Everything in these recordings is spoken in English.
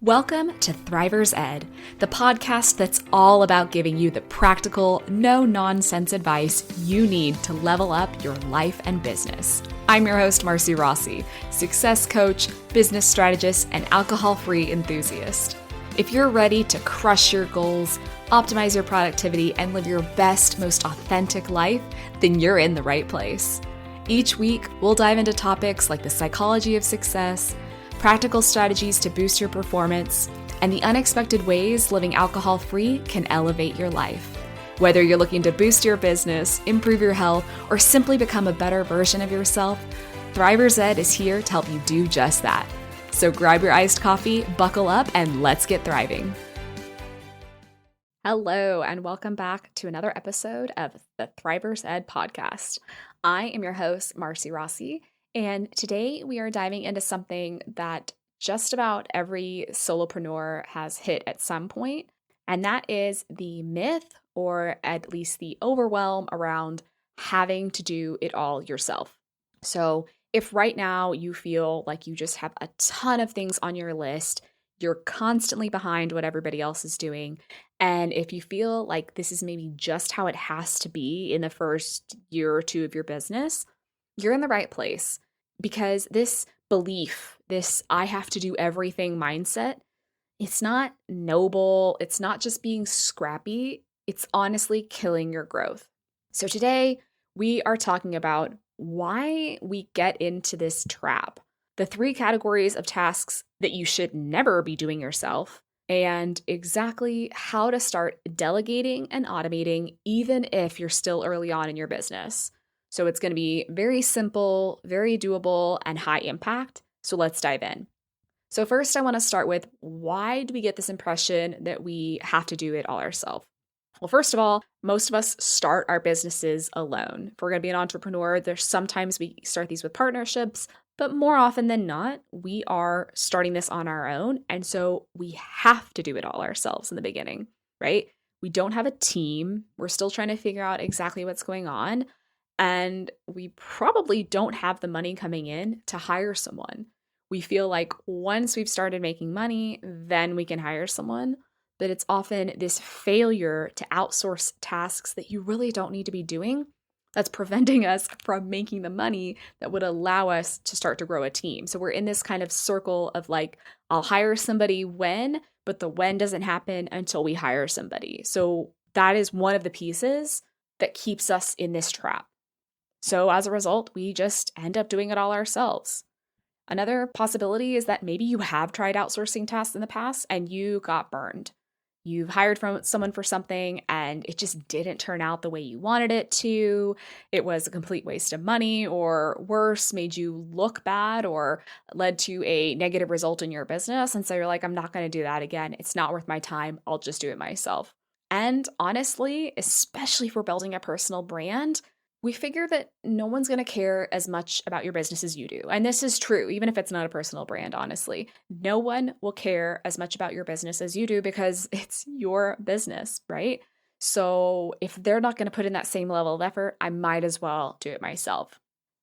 Welcome to Thriver's Ed, the podcast that's all about giving you the practical, no-nonsense advice you need to level up your life and business. I'm your host, Marcy Rossi, success coach, business strategist, and alcohol-free enthusiast. If you're ready to crush your goals, optimize your productivity, and live your best, most authentic life, then you're in the right place. Each week, we'll dive into topics like the psychology of success, practical strategies to boost your performance, and the unexpected ways living alcohol-free can elevate your life. Whether you're looking to boost your business, improve your health, or simply become a better version of yourself, Thriver's Ed is here to help you do just that. So grab your iced coffee, buckle up, and let's get thriving. Hello, and welcome back to another episode of the Thriver's Ed podcast. I am your host, Marcy Rossi, and today we are diving into something that just about every solopreneur has hit at some point, and that is the myth, or at least the overwhelm around having to do it all yourself. So if right now you feel like you just have a ton of things on your list, you're constantly behind what everybody else is doing, and if you feel like this is maybe just how it has to be in the first year or two of your business, you're in the right place. Because this belief, this I have to do everything mindset, it's not noble, it's not just being scrappy, it's honestly killing your growth. So today we are talking about why we get into this trap, the 3 categories of tasks that you should never be doing yourself, and exactly how to start delegating and automating even if you're still early on in your business. So it's going to be very simple, very doable, and high impact. So let's dive in. So first, I want to start with, why do we get this impression that we have to do it all ourselves? Well, first of all, most of us start our businesses alone. If we're going to be an entrepreneur, there's sometimes we start these with partnerships, but more often than not, we are starting this on our own. And so we have to do it all ourselves in the beginning, right? We don't have a team. We're still trying to figure out exactly what's going on. And we probably don't have the money coming in to hire someone. We feel like once we've started making money, then we can hire someone. But it's often this failure to outsource tasks that you really don't need to be doing that's preventing us from making the money that would allow us to start to grow a team. So we're in this kind of circle of like, I'll hire somebody when, but the when doesn't happen until we hire somebody. So that is one of the pieces that keeps us in this trap. So as a result, we just end up doing it all ourselves. Another possibility is that maybe you have tried outsourcing tasks in the past and you got burned. You've hired someone for something and it just didn't turn out the way you wanted it to. It was a complete waste of money, or worse, made you look bad or led to a negative result in your business. And so you're like, I'm not going to do that again. It's not worth my time. I'll just do it myself. And honestly, especially if we're building a personal brand, we figure that no one's going to care as much about your business as you do. And this is true, even if it's not a personal brand, honestly. No one will care as much about your business as you do because it's your business, right? So if they're not going to put in that same level of effort, I might as well do it myself.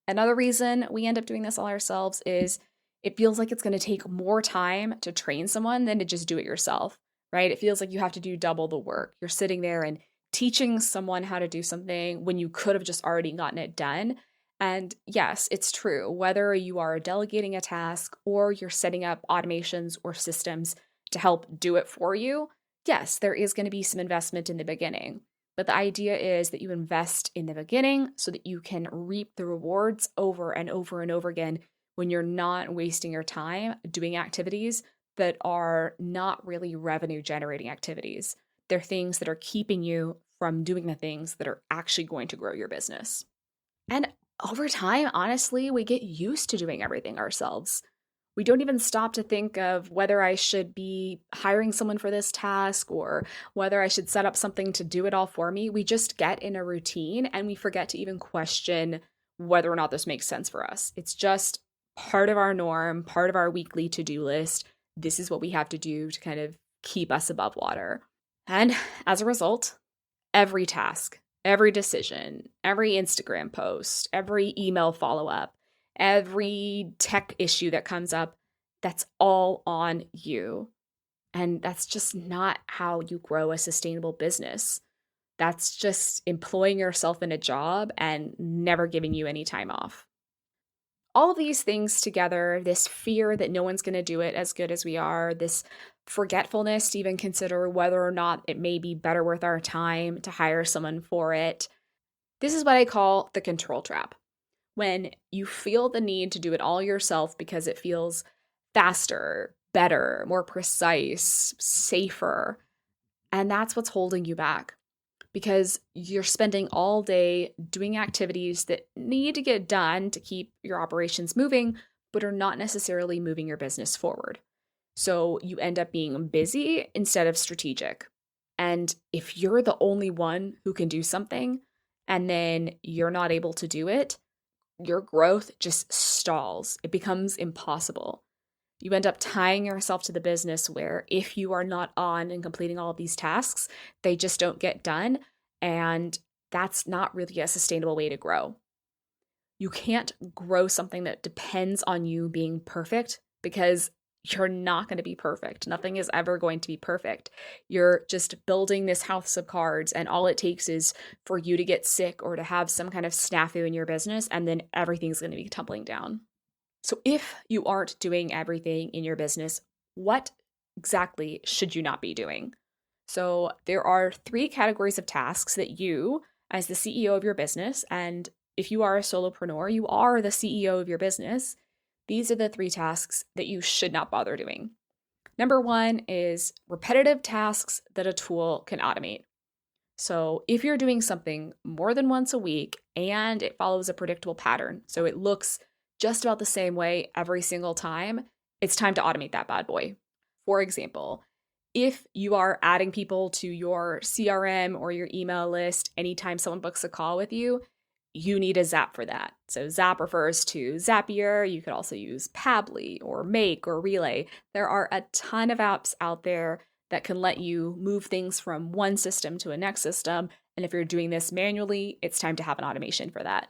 Another reason we end up doing this all ourselves is it feels like it's going to take more time to train someone than to just do it yourself, right? It feels like you have to do double the work. You're sitting there and teaching someone how to do something when you could have just already gotten it done. And yes, it's true. Whether you are delegating a task or you're setting up automations or systems to help do it for you, yes, there is going to be some investment in the beginning. But the idea is that you invest in the beginning so that you can reap the rewards over and over and over again when you're not wasting your time doing activities that are not really revenue generating activities. They're things that are keeping you from doing the things that are actually going to grow your business. And over time, honestly, we get used to doing everything ourselves. We don't even stop to think of whether I should be hiring someone for this task or whether I should set up something to do it all for me. We just get in a routine and we forget to even question whether or not this makes sense for us. It's just part of our norm, part of our weekly to-do list. This is what we have to do to kind of keep us above water. And as a result, every task, every decision, every Instagram post, every email follow-up, every tech issue that comes up, that's all on you. And that's just not how you grow a sustainable business. That's just employing yourself in a job and never giving you any time off. All of these things together, this fear that no one's going to do it as good as we are, this forgetfulness to even consider whether or not it may be better worth our time to hire someone for it. This is what I call the control trap. When you feel the need to do it all yourself because it feels faster, better, more precise, safer, and that's what's holding you back. Because you're spending all day doing activities that need to get done to keep your operations moving, but are not necessarily moving your business forward. So you end up being busy instead of strategic. And if you're the only one who can do something and then you're not able to do it, your growth just stalls. It becomes impossible. You end up tying yourself to the business where if you are not on and completing all of these tasks, they just don't get done. And that's not really a sustainable way to grow. You can't grow something that depends on you being perfect because you're not going to be perfect. Nothing is ever going to be perfect. You're just building this house of cards, and all it takes is for you to get sick or to have some kind of snafu in your business, and then everything's going to be tumbling down. So if you aren't doing everything in your business, what exactly should you not be doing? So there are 3 categories of tasks that you, as the CEO of your business, and if you are a solopreneur, you are the CEO of your business, these are the 3 tasks that you should not bother doing. Number 1 is repetitive tasks that a tool can automate. So if you're doing something more than once a week and it follows a predictable pattern, so it looks just about the same way every single time, it's time to automate that bad boy. For example, if you are adding people to your CRM or your email list anytime someone books a call with you, you need a Zap for that. So Zap refers to Zapier. You could also use Pabbly or Make or Relay. There are a ton of apps out there that can let you move things from one system to a next system. And if you're doing this manually, it's time to have an automation for that.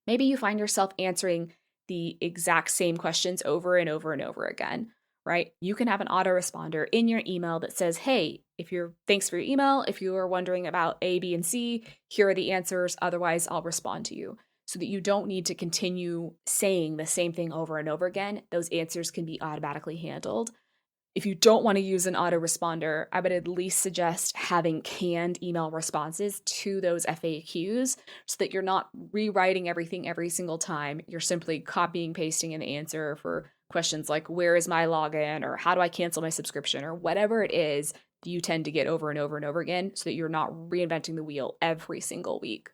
Maybe you find yourself answering the exact same questions over and over and over again, right? You can have an autoresponder in your email that says, hey, thanks for your email. If you are wondering about A, B, and C, here are the answers. Otherwise, I'll respond to you, so that you don't need to continue saying the same thing over and over again. Those answers can be automatically handled. If you don't want to use an autoresponder, I would at least suggest having canned email responses to those FAQs so that you're not rewriting everything every single time. You're simply copying, pasting an answer for questions like, where is my login? Or how do I cancel my subscription? Or whatever it is that you tend to get over and over and over again, so that you're not reinventing the wheel every single week.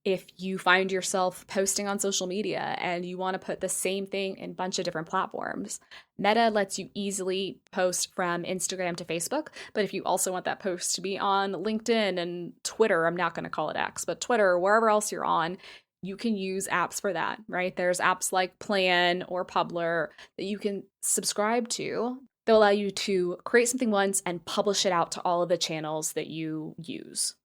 If you find yourself posting on social media and you want to put the same thing in a bunch of different platforms, Meta lets you easily post from Instagram to Facebook. But if you also want that post to be on LinkedIn and Twitter, I'm not going to call it X, but Twitter or wherever else you're on, you can use apps for that, right? There's apps like Plan or Publer that you can subscribe to. They'll allow you to create something once and publish it out to all of the channels that you use.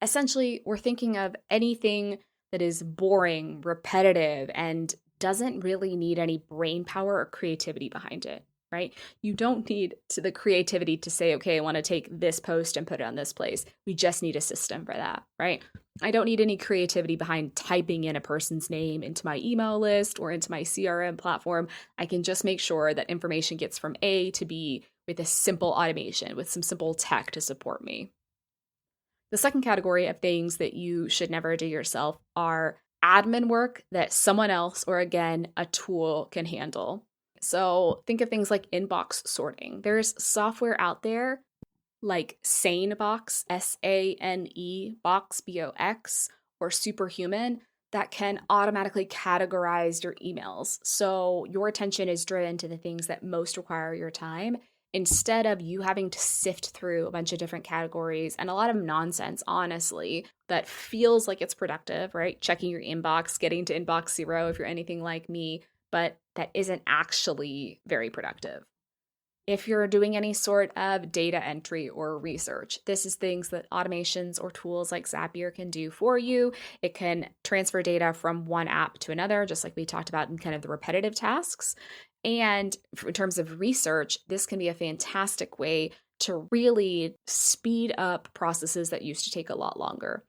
Essentially, we're thinking of anything that is boring, repetitive, and doesn't really need any brain power or creativity behind it, right? You don't need the creativity to say, okay, I want to take this post and put it on this place. We just need a system for that, right? I don't need any creativity behind typing in a person's name into my email list or into my CRM platform. I can just make sure that information gets from A to B with a simple automation, with some simple tech to support me. The second category of things that you should never do yourself are admin work that someone else, or again, a tool can handle. So think of things like inbox sorting. There's software out there like SaneBox, SANE Box, BOX, or Superhuman that can automatically categorize your emails. So your attention is driven to the things that most require your time, instead of you having to sift through a bunch of different categories and a lot of nonsense, honestly, that feels like it's productive, right? Checking your inbox, getting to inbox 0 if you're anything like me, but that isn't actually very productive. If you're doing any sort of data entry or research, this is things that automations or tools like Zapier can do for you. It can transfer data from one app to another, just like we talked about in kind of the repetitive tasks. And in terms of research, this can be a fantastic way to really speed up processes that used to take a lot longer.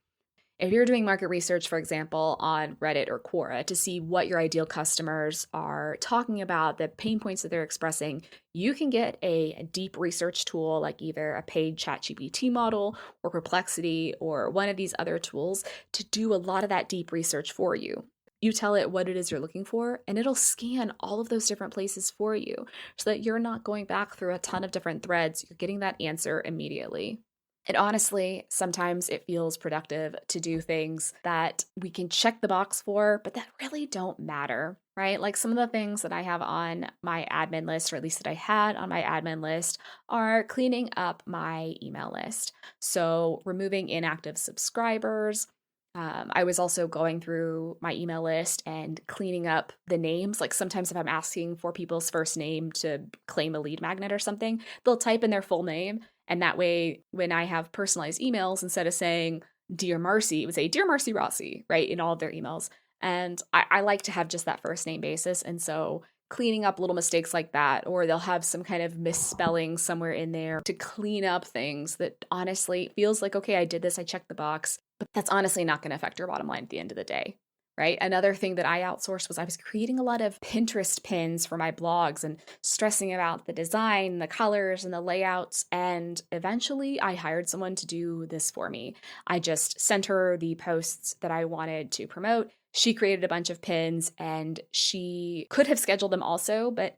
If you're doing market research, for example, on Reddit or Quora to see what your ideal customers are talking about, the pain points that they're expressing, you can get a deep research tool like either a paid ChatGPT model or Perplexity or one of these other tools to do a lot of that deep research for you. You tell it what it is you're looking for, and it'll scan all of those different places for you so that you're not going back through a ton of different threads. You're getting that answer immediately. And honestly, sometimes it feels productive to do things that we can check the box for, but that really don't matter, right? Like some of the things that I have on my admin list, or at least that I had on my admin list, are cleaning up my email list. So removing inactive subscribers. I was also going through my email list and cleaning up the names. Like sometimes if I'm asking for people's first name to claim a lead magnet or something, they'll type in their full name. And that way, when I have personalized emails, instead of saying Dear Marcy, it would say Dear Marcy Rossi, right, in all of their emails. And I like to have just that first name basis. And so cleaning up little mistakes like that, or they'll have some kind of misspelling somewhere in there to clean up things that honestly feels like, okay, I did this, I checked the box, but that's honestly not going to affect your bottom line at the end of the day. Right. Another thing that I outsourced was I was creating a lot of Pinterest pins for my blogs and stressing about the design, the colors, and the layouts. And eventually I hired someone to do this for me. I just sent her the posts that I wanted to promote. She created a bunch of pins and she could have scheduled them also, but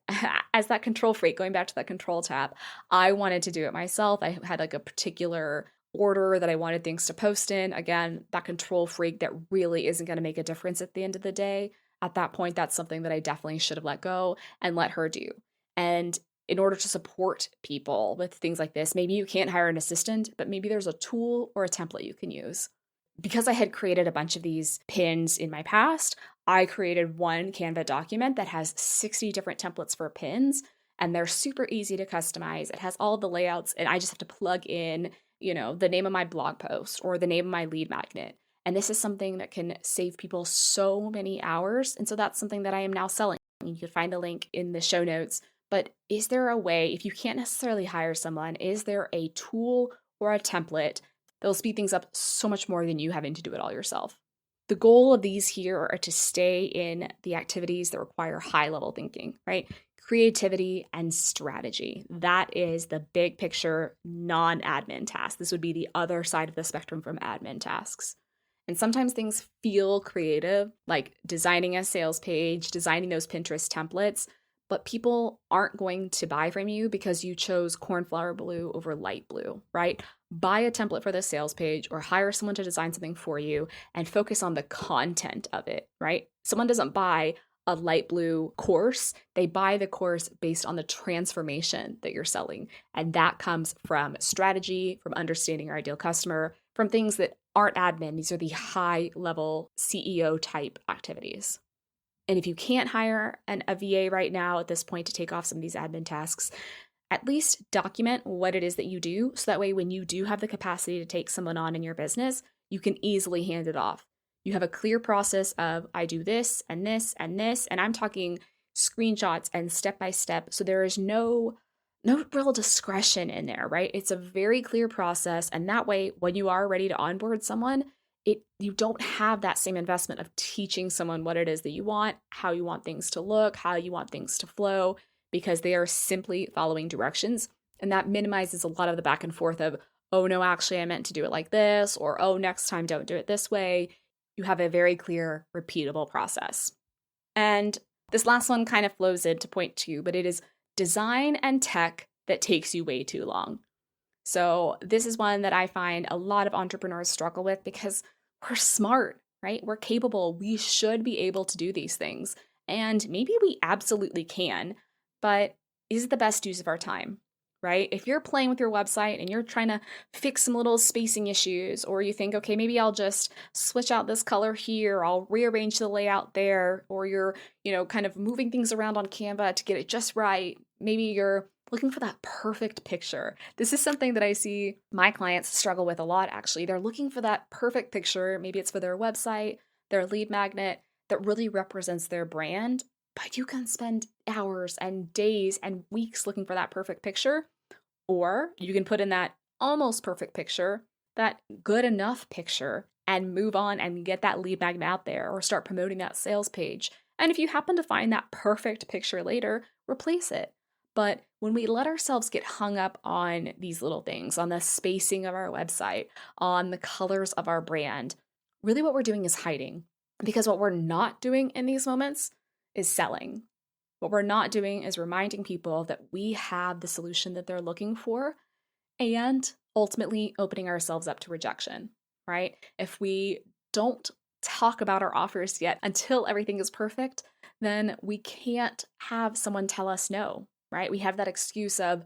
as that control freak, going back to that control tab, I wanted to do it myself. I had like a particular order that I wanted things to post in. Again, that control freak that really isn't going to make a difference at the end of the day. At that point, that's something that I definitely should have let go and let her do. And in order to support people with things like this, maybe you can't hire an assistant, but maybe there's a tool or a template you can use. Because I had created a bunch of these pins in my past, I created one Canva document that has 60 different templates for pins, and they're super easy to customize. It has all the layouts, and I just have to plug in the name of my blog post or the name of my lead magnet. And this is something that can save people so many hours. And so that's something that I am now selling. You can find the link in the show notes. But is there a way, if you can't necessarily hire someone, is there a tool or a template that'll speed things up so much more than you having to do it all yourself? The goal of these here are to stay in the activities that require high level thinking, right? Creativity and strategy. That is the big picture non-admin task. This would be the other side of the spectrum from admin tasks. And sometimes things feel creative, like designing a sales page, designing those Pinterest templates, but people aren't going to buy from you because you chose cornflower blue over light blue, right? Buy a template for the sales page or hire someone to design something for you and focus on the content of it, right? Someone doesn't buy a light blue course. They buy the course based on the transformation that you're selling. And that comes from strategy, from understanding your ideal customer, from things that aren't admin. These are the high level CEO type activities. And if you can't hire a VA right now at this point to take off some of these admin tasks, at least document what it is that you do. So that way, when you do have the capacity to take someone on in your business, you can easily hand it off. You have a clear process of I do this and this and this, and I'm talking screenshots and step by step. So there is no real discretion in there, right? It's a very clear process. And that way, when you are ready to onboard someone, you don't have that same investment of teaching someone what it is that you want, how you want things to look, how you want things to flow, because they are simply following directions. And that minimizes a lot of the back and forth of, oh, no, actually, I meant to do it like this, or oh, next time, don't do it this way. You have a very clear, repeatable process. And this last one kind of flows into point 2, but it is design and tech that takes you way too long. So this is one that I find a lot of entrepreneurs struggle with because we're smart, right? We're capable. We should be able to do these things. And maybe we absolutely can, but is it the best use of our time? Right? If you're playing with your website and you're trying to fix some little spacing issues, or you think, okay, maybe I'll just switch out this color here, I'll rearrange the layout there, or you're, kind of moving things around on Canva to get it just right. Maybe you're looking for that perfect picture. This is something that I see my clients struggle with a lot, actually. They're looking for that perfect picture. Maybe it's for their website, their lead magnet that really represents their brand, but you can spend hours and days and weeks looking for that perfect picture. Or you can put in that almost perfect picture, that good enough picture, and move on and get that lead magnet out there or start promoting that sales page. And if you happen to find that perfect picture later, replace it. But when we let ourselves get hung up on these little things, on the spacing of our website, on the colors of our brand, really what we're doing is hiding. Because what we're not doing in these moments is selling. What we're not doing is reminding people that we have the solution that they're looking for and ultimately opening ourselves up to rejection, right? If we don't talk about our offers yet until everything is perfect, then we can't have someone tell us no, right? We have that excuse of,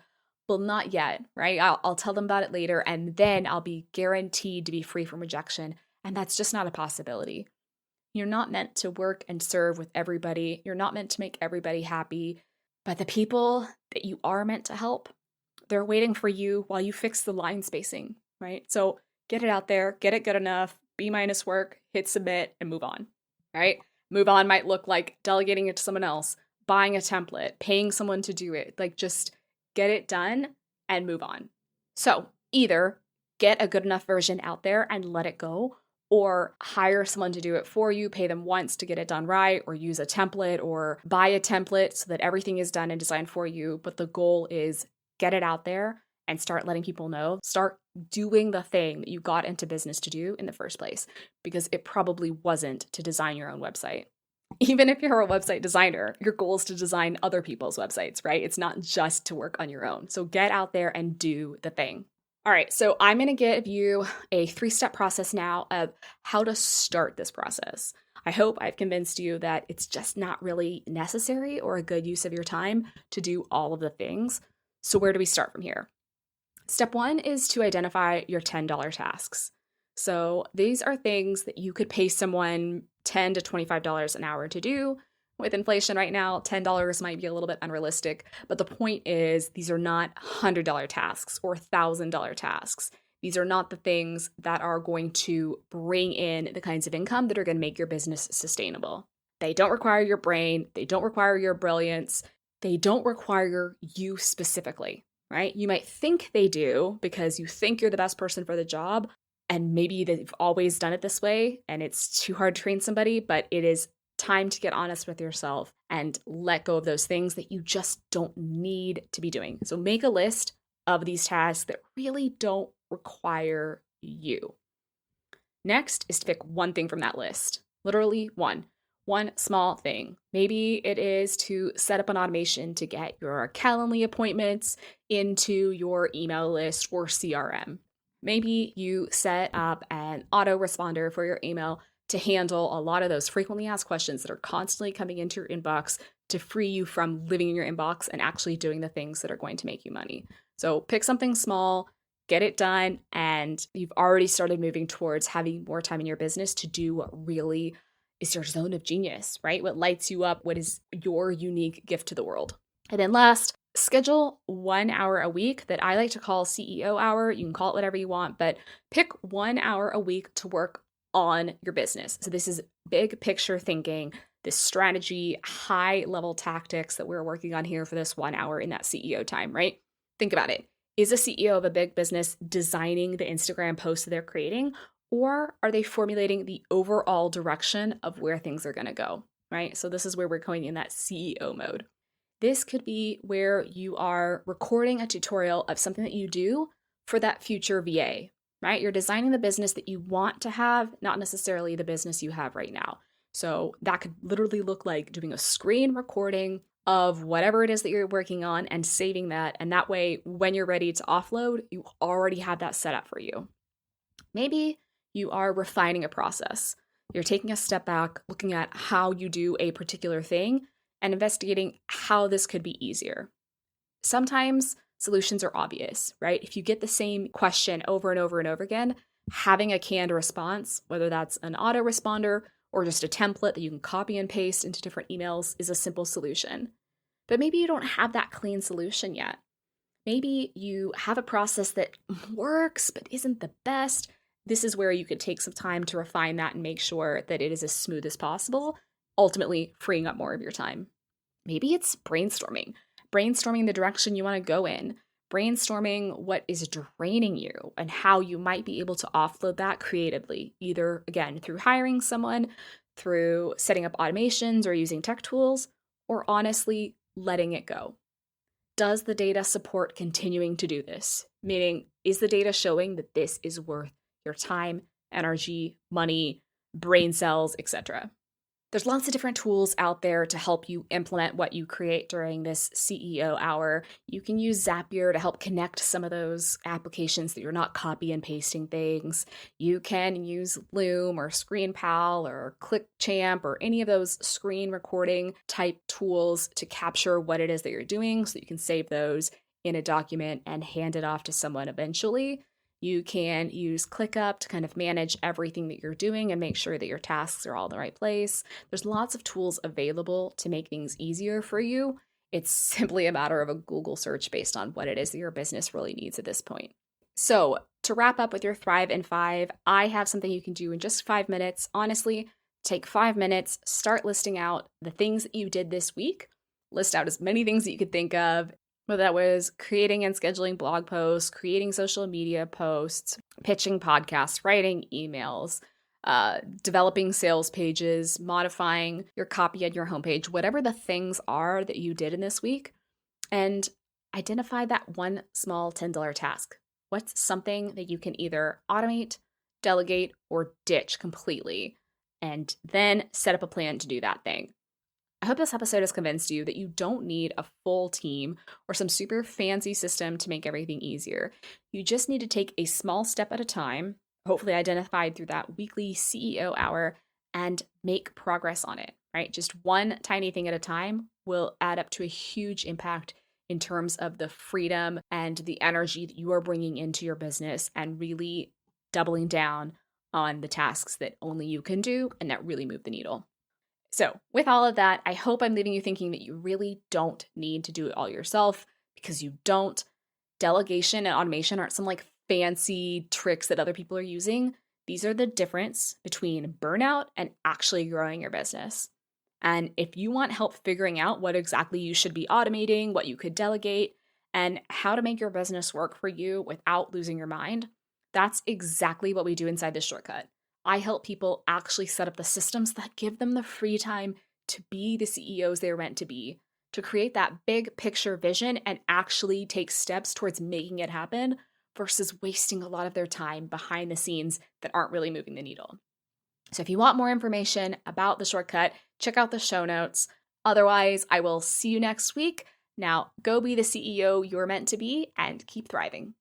well, not yet, right? I'll tell them about it later, and then I'll be guaranteed to be free from rejection. And that's just not a possibility. You're not meant to work and serve with everybody. You're not meant to make everybody happy. But the people that you are meant to help, they're waiting for you while you fix the line spacing, right? So get it out there, get it good enough, B- work, hit submit, and move on, right? Move on might look like delegating it to someone else, buying a template, paying someone to do it. Like just get it done and move on. So either get a good enough version out there and let it go, or hire someone to do it for you, pay them once to get it done right, or use a template or buy a template so that everything is done and designed for you. But the goal is get it out there and start letting people know. Start doing the thing that you got into business to do in the first place, because it probably wasn't to design your own website. Even if you're a website designer, your goal is to design other people's websites, right? It's not just to work on your own. So get out there and do the thing. All right, so I'm going to give you a 3-step process now of how to start this process. I hope I've convinced you that it's just not really necessary or a good use of your time to do all of the things. So where do we start from here? Step 1 is to identify your $10 tasks. So these are things that you could pay someone $10 to $25 an hour to do. With inflation right now, $10 might be a little bit unrealistic, but the point is these are not $100 tasks or $1,000 tasks. These are not the things that are going to bring in the kinds of income that are going to make your business sustainable. They don't require your brain. They don't require your brilliance. They don't require you specifically, right? You might think they do because you think you're the best person for the job, and maybe they've always done it this way and it's too hard to train somebody, but it is time to get honest with yourself and let go of those things that you just don't need to be doing. So make a list of these tasks that really don't require you. Next is to pick one thing from that list, literally one small thing. Maybe it is to set up an automation to get your Calendly appointments into your email list or CRM. Maybe you set up an autoresponder for your email to handle a lot of those frequently asked questions that are constantly coming into your inbox to free you from living in your inbox and actually doing the things that are going to make you money. So pick something small, get it done, and you've already started moving towards having more time in your business to do what really is your zone of genius, right? What lights you up, what is your unique gift to the world. And then last, schedule 1 hour a week that I like to call CEO hour. You can call it whatever you want, but pick 1 hour a week to work on your business. So this is big picture thinking, this strategy, high level tactics that we're working on here for this 1 hour in that CEO time, right? Think about it. Is a CEO of a big business designing the Instagram posts that they're creating, or are they formulating the overall direction of where things are going to go, right? So this is where we're going in that CEO mode. This could be where you are recording a tutorial of something that you do for that future VA, right? You're designing the business that you want to have, not necessarily the business you have right now. So that could literally look like doing a screen recording of whatever it is that you're working on and saving that. And that way, when you're ready to offload, you already have that set up for you. Maybe you are refining a process. You're taking a step back, looking at how you do a particular thing and investigating how this could be easier. Sometimes solutions are obvious, right? If you get the same question over and over and over again, having a canned response, whether that's an autoresponder or just a template that you can copy and paste into different emails, is a simple solution. But maybe you don't have that clean solution yet. Maybe you have a process that works but isn't the best. This is where you could take some time to refine that and make sure that it is as smooth as possible, ultimately freeing up more of your time. Maybe it's brainstorming the direction you want to go in, brainstorming what is draining you and how you might be able to offload that creatively, either again through hiring someone, through setting up automations or using tech tools, or honestly letting it go. Does the data support continuing to do this? Meaning, is the data showing that this is worth your time, energy, money, brain cells, etc.? There's lots of different tools out there to help you implement what you create during this CEO hour. You can use Zapier to help connect some of those applications that you're not copy and pasting things. You can use Loom or ScreenPal or ClickChamp or any of those screen recording type tools to capture what it is that you're doing so you can save those in a document and hand it off to someone eventually. You can use ClickUp to kind of manage everything that you're doing and make sure that your tasks are all in the right place. There's lots of tools available to make things easier for you. It's simply a matter of a Google search based on what it is that your business really needs at this point. So to wrap up with your Thrive in 5, I have something you can do in just 5 minutes. Honestly, take 5 minutes, start listing out the things that you did this week. List out as many things that you could think of, whether that was creating and scheduling blog posts, creating social media posts, pitching podcasts, writing emails, developing sales pages, modifying your copy on your homepage, whatever the things are that you did in this week, and identify that one small $10 task. What's something that you can either automate, delegate, or ditch completely, and then set up a plan to do that thing. I hope this episode has convinced you that you don't need a full team or some super fancy system to make everything easier. You just need to take a small step at a time, hopefully identified through that weekly CEO hour, and make progress on it, right? Just one tiny thing at a time will add up to a huge impact in terms of the freedom and the energy that you are bringing into your business and really doubling down on the tasks that only you can do and that really move the needle. So with all of that, I hope I'm leaving you thinking that you really don't need to do it all yourself, because you don't. Delegation and automation aren't some like fancy tricks that other people are using. These are the difference between burnout and actually growing your business. And if you want help figuring out what exactly you should be automating, what you could delegate, and how to make your business work for you without losing your mind, that's exactly what we do inside this shortcut. I help people actually set up the systems that give them the free time to be the CEOs they're meant to be, to create that big picture vision and actually take steps towards making it happen versus wasting a lot of their time behind the scenes that aren't really moving the needle. So if you want more information about the shortcut, check out the show notes. Otherwise, I will see you next week. Now, go be the CEO you're meant to be and keep thriving.